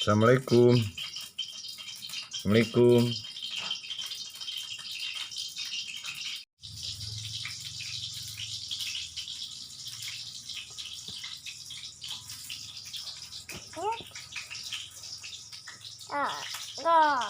Assalamualaikum. Assalamualaikum. Gong.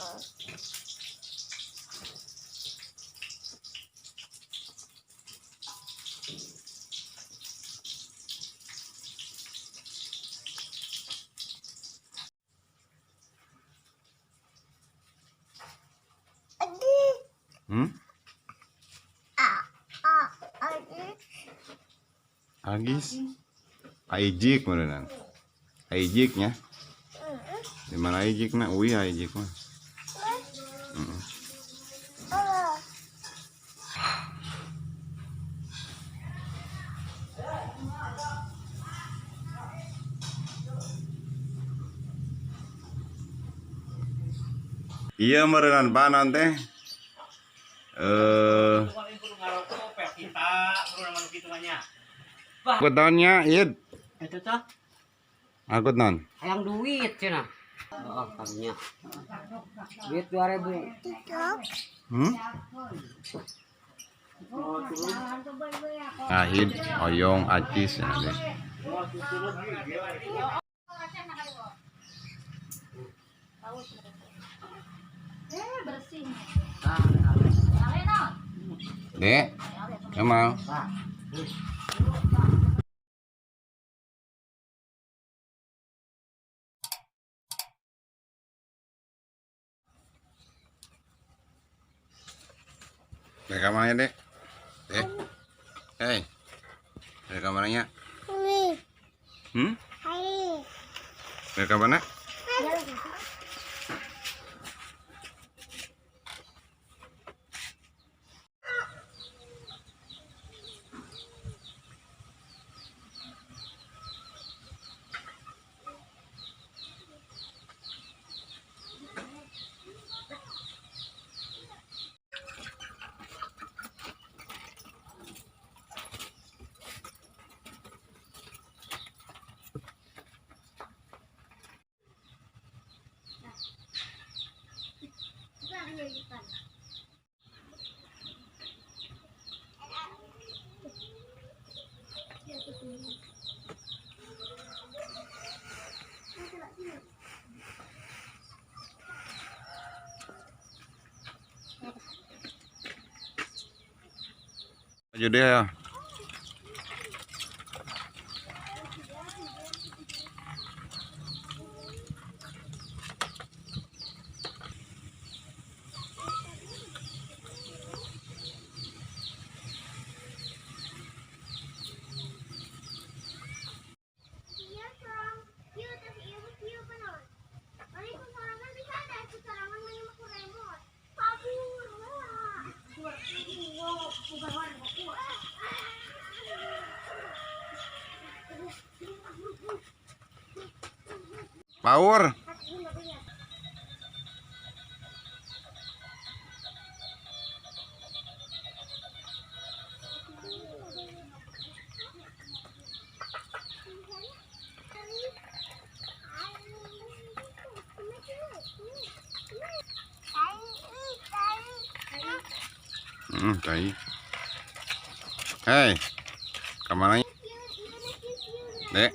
Agis. Aijik mana? Aijiknya. Di mana aijiknya? Wih, aijik mah. Iya merenan banan teh. Angkutannya id. Itu tuh Angkutan. yang duit cina. Oh, kaminya. Duit 2000. Ahid, oyong, acis ya deh. Dek, Kemal. Dek kamarnya dek. Dek. Hei. Dek kamarnya. Dek kamarnya. Ayo deh ya. Power. Tai. Hei, kemana? Dek.